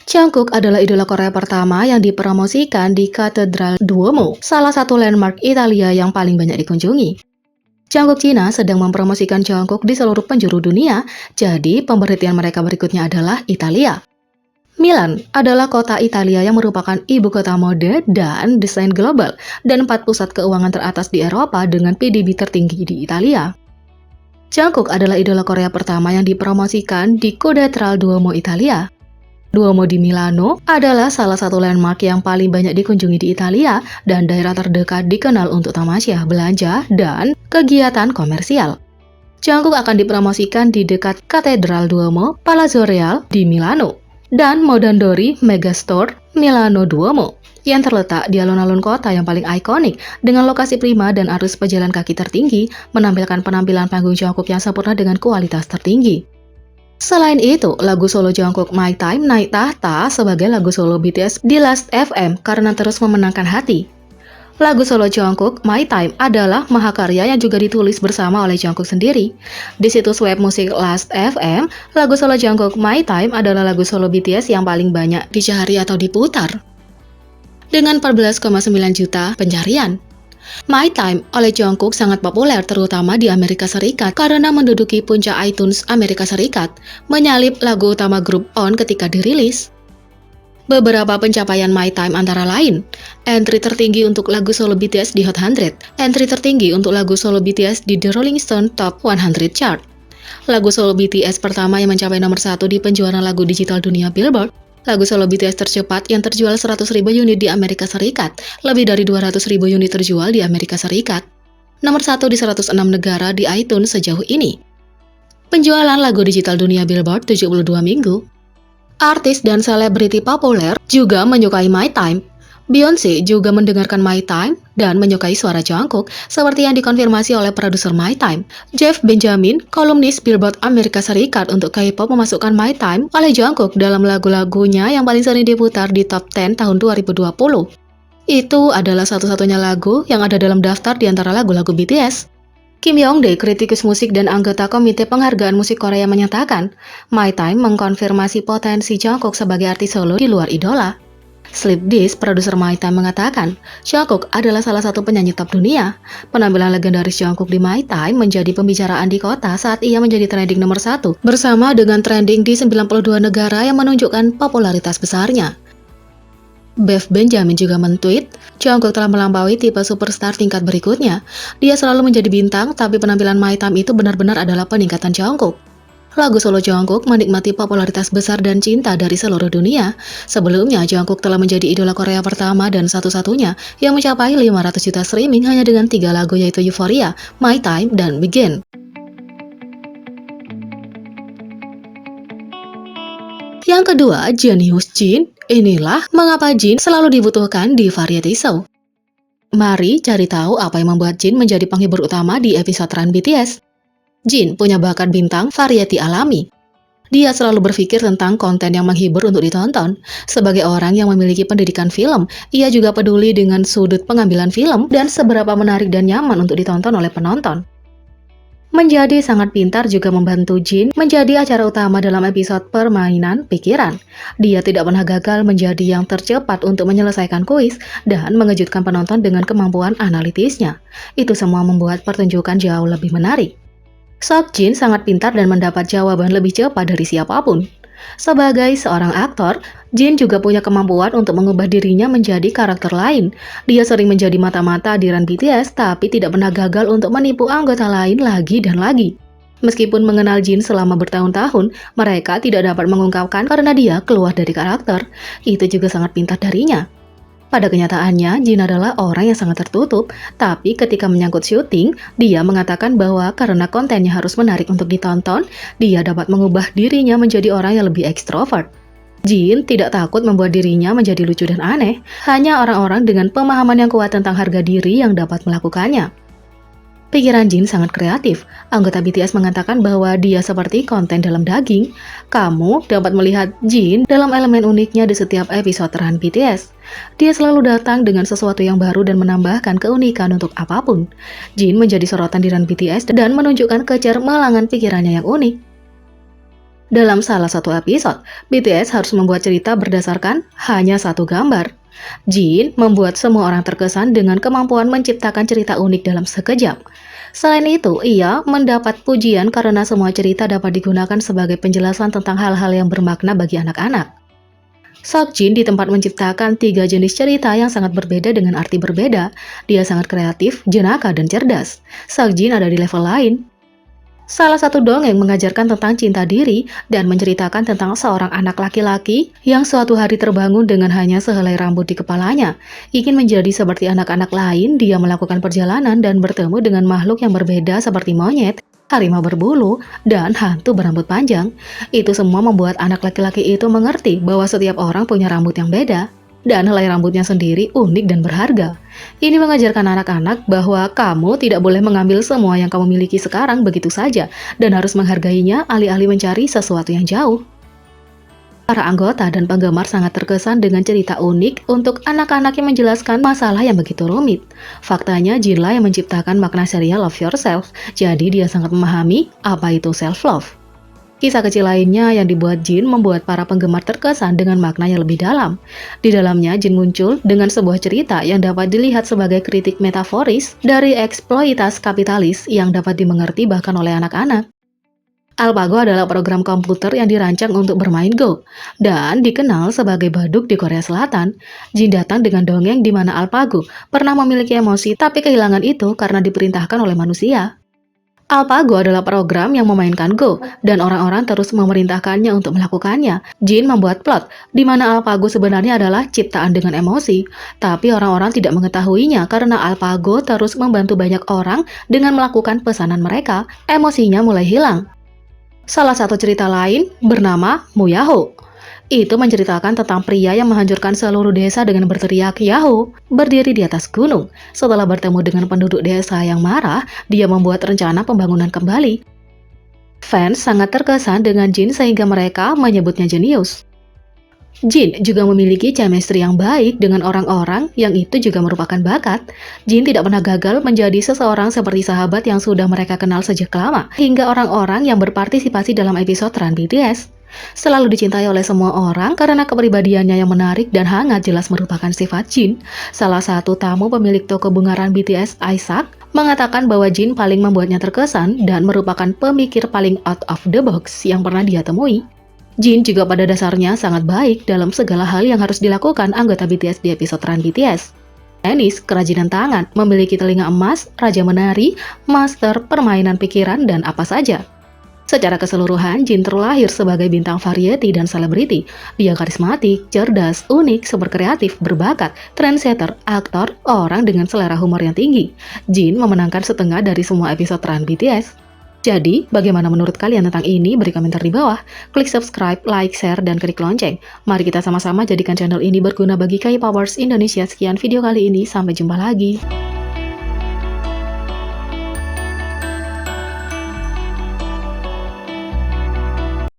Jungkook adalah idola Korea pertama yang dipromosikan di Katedral Duomo, salah satu landmark Italia yang paling banyak dikunjungi. Jungkook Cina sedang mempromosikan Jungkook di seluruh penjuru dunia, jadi pemberhentian mereka berikutnya adalah Italia. Milan adalah kota Italia yang merupakan ibu kota mode dan desain global dan 4 pusat keuangan teratas di Eropa dengan PDB tertinggi di Italia. Jungkook adalah idola Korea pertama yang dipromosikan di Katedral Duomo Italia. Duomo di Milano adalah salah satu landmark yang paling banyak dikunjungi di Italia dan daerah terdekat dikenal untuk tamasya, belanja, dan kegiatan komersial. Jungkook akan dipromosikan di dekat Katedral Duomo, Palazzo Reale di Milano, dan Mondadori Megastore Milano Duomo yang terletak di alun-alun kota yang paling ikonik dengan lokasi prima dan arus pejalan kaki tertinggi menampilkan penampilan panggung Jungkook yang sempurna dengan kualitas tertinggi. Selain itu, lagu solo Jungkook My Time naik tahta sebagai lagu solo BTS di Last FM karena terus memenangkan hati. Lagu solo Jungkook My Time adalah mahakarya yang juga ditulis bersama oleh Jungkook sendiri. Di situs web musik Last FM, lagu solo Jungkook My Time adalah lagu solo BTS yang paling banyak dicari atau diputar, dengan 14,9 juta pencarian. My Time oleh Jungkook sangat populer terutama di Amerika Serikat karena menduduki puncak iTunes Amerika Serikat, menyalip lagu utama grup On ketika dirilis. Beberapa pencapaian My Time antara lain: entry tertinggi untuk lagu solo BTS di Hot 100, entry tertinggi untuk lagu solo BTS di The Rolling Stone Top 100 Chart, lagu solo BTS pertama yang mencapai nomor 1 di penjualan lagu digital dunia Billboard, lagu solo BTS tercepat yang terjual 100.000 unit di Amerika Serikat, lebih dari 200.000 unit terjual di Amerika Serikat, nomor 1 di 106 negara di iTunes sejauh ini. Penjualan lagu digital dunia Billboard 72 minggu. Artis dan selebriti populer juga menyukai My Time. Beyoncé juga mendengarkan My Time dan menyukai suara Jungkook, seperti yang dikonfirmasi oleh produser My Time, Jeff Benjamin, kolumnis Billboard Amerika Serikat untuk K-pop, memasukkan My Time oleh Jungkook dalam lagu-lagunya yang paling sering diputar di Top 10 tahun 2020. Itu adalah satu-satunya lagu yang ada dalam daftar di antara lagu-lagu BTS. Kim Yong-dae, kritikus musik dan anggota Komite Penghargaan Musik Korea, menyatakan My Time mengkonfirmasi potensi Jungkook sebagai artis solo di luar idola. Sleepdisc, produser My Time, mengatakan Jungkook adalah salah satu penyanyi top dunia. Penampilan legendaris Jungkook di My Time menjadi pembicaraan di kota saat ia menjadi trending nomor 1 bersama dengan trending di 92 negara yang menunjukkan popularitas besarnya. Bev Benjamin juga men-tweet, Jungkook telah melampaui tipe superstar tingkat berikutnya. Dia selalu menjadi bintang, tapi penampilan My Time itu benar-benar adalah peningkatan Jungkook. Lagu solo Jungkook menikmati popularitas besar dan cinta dari seluruh dunia. Sebelumnya, Jungkook telah menjadi idola Korea pertama dan satu-satunya yang mencapai 500 juta streaming hanya dengan 3 lagu, yaitu Euphoria, My Time, dan Begin. Yang kedua, jenius Jin. Inilah mengapa Jin selalu dibutuhkan di variety show. Mari cari tahu apa yang membuat Jin menjadi penghibur utama di episode Run BTS. Jin punya bakat bintang variety alami. Dia selalu berpikir tentang konten yang menghibur untuk ditonton. Sebagai orang yang memiliki pendidikan film, ia juga peduli dengan sudut pengambilan film dan seberapa menarik dan nyaman untuk ditonton oleh penonton. Menjadi sangat pintar juga membantu Jin menjadi acara utama dalam episode Permainan Pikiran. Dia tidak pernah gagal menjadi yang tercepat untuk menyelesaikan kuis dan mengejutkan penonton dengan kemampuan analitisnya. Itu semua membuat pertunjukan jauh lebih menarik. Sok Jin sangat pintar dan mendapat jawaban lebih cepat dari siapapun. Sebagai seorang aktor, Jin juga punya kemampuan untuk mengubah dirinya menjadi karakter lain. Dia sering menjadi mata-mata di Run BTS, tapi tidak pernah gagal untuk menipu anggota lain lagi dan lagi. Meskipun mengenal Jin selama bertahun-tahun, mereka tidak dapat mengungkapkan karena dia keluar dari karakter. Itu juga sangat pintar darinya. Pada kenyataannya, Jin adalah orang yang sangat tertutup, tapi ketika menyangkut syuting, dia mengatakan bahwa karena kontennya harus menarik untuk ditonton, dia dapat mengubah dirinya menjadi orang yang lebih ekstrovert. Jin tidak takut membuat dirinya menjadi lucu dan aneh, hanya orang-orang dengan pemahaman yang kuat tentang harga diri yang dapat melakukannya. Pikiran Jin sangat kreatif. Anggota BTS mengatakan bahwa dia seperti konten dalam daging. Kamu dapat melihat Jin dalam elemen uniknya di setiap episode Run BTS. Dia selalu datang dengan sesuatu yang baru dan menambahkan keunikan untuk apapun. Jin menjadi sorotan di Run BTS dan menunjukkan kecermelangan pikirannya yang unik. Dalam salah satu episode, BTS harus membuat cerita berdasarkan hanya satu gambar. Jin membuat semua orang terkesan dengan kemampuan menciptakan cerita unik dalam sekejap. Selain itu, ia mendapat pujian karena semua cerita dapat digunakan sebagai penjelasan tentang hal-hal yang bermakna bagi anak-anak. Seokjin di tempat menciptakan 3 jenis cerita yang sangat berbeda dengan arti berbeda. Dia sangat kreatif, jenaka, dan cerdas. Seokjin ada di level lain. Salah satu dongeng mengajarkan tentang cinta diri dan menceritakan tentang seorang anak laki-laki yang suatu hari terbangun dengan hanya sehelai rambut di kepalanya. Ingin menjadi seperti anak-anak lain, dia melakukan perjalanan dan bertemu dengan makhluk yang berbeda seperti monyet, harimau berbulu, dan hantu berambut panjang. Itu semua membuat anak laki-laki itu mengerti bahwa setiap orang punya rambut yang beda. Dan helai rambutnya sendiri unik dan berharga. Ini mengajarkan anak-anak bahwa kamu tidak boleh mengambil semua yang kamu miliki sekarang begitu saja dan harus menghargainya alih-alih mencari sesuatu yang jauh. Para anggota dan penggemar sangat terkesan dengan cerita unik untuk anak-anak yang menjelaskan masalah yang begitu rumit. Faktanya, Jinlah yang menciptakan makna serial Love Yourself, jadi dia sangat memahami apa itu self-love. Kisah kecil lainnya yang dibuat Jin membuat para penggemar terkesan dengan makna yang lebih dalam. Di dalamnya, Jin muncul dengan sebuah cerita yang dapat dilihat sebagai kritik metaforis dari eksploitasi kapitalis yang dapat dimengerti bahkan oleh anak-anak. AlphaGo adalah program komputer yang dirancang untuk bermain Go dan dikenal sebagai baduk di Korea Selatan. Jin datang dengan dongeng di mana AlphaGo pernah memiliki emosi tapi kehilangan itu karena diperintahkan oleh manusia. AlphaGo adalah program yang memainkan Go, dan orang-orang terus memerintahkannya untuk melakukannya. Jin membuat plot, di mana AlphaGo sebenarnya adalah ciptaan dengan emosi. Tapi orang-orang tidak mengetahuinya karena AlphaGo terus membantu banyak orang dengan melakukan pesanan mereka. Emosinya mulai hilang. Salah satu cerita lain bernama Muyaho. Itu menceritakan tentang pria yang menghancurkan seluruh desa dengan berteriak Yahoo, berdiri di atas gunung. Setelah bertemu dengan penduduk desa yang marah, dia membuat rencana pembangunan kembali. Fans sangat terkesan dengan Jin sehingga mereka menyebutnya jenius. Jin juga memiliki chemistry yang baik dengan orang-orang yang itu juga merupakan bakat. Jin tidak pernah gagal menjadi seseorang seperti sahabat yang sudah mereka kenal sejak lama, hingga orang-orang yang berpartisipasi dalam episode Run BTS. Selalu dicintai oleh semua orang karena kepribadiannya yang menarik dan hangat jelas merupakan sifat Jin. Salah satu tamu pemilik toko bunga Run BTS, Isaac, mengatakan bahwa Jin paling membuatnya terkesan dan merupakan pemikir paling out of the box yang pernah dia temui. Jin juga pada dasarnya sangat baik dalam segala hal yang harus dilakukan anggota BTS di episode Run BTS. Tenis, kerajinan tangan, memiliki telinga emas, raja menari, master, permainan pikiran, dan apa saja. Secara keseluruhan, Jin terlahir sebagai bintang variety dan selebriti. Dia karismatik, cerdas, unik, super kreatif, berbakat, trendsetter, aktor, orang dengan selera humor yang tinggi. Jin memenangkan setengah dari semua episode Run BTS. Jadi, bagaimana menurut kalian tentang ini? Beri komentar di bawah. Klik subscribe, like, share, dan klik lonceng. Mari kita sama-sama jadikan channel ini berguna bagi K-popers Indonesia. Sekian video kali ini, sampai jumpa lagi.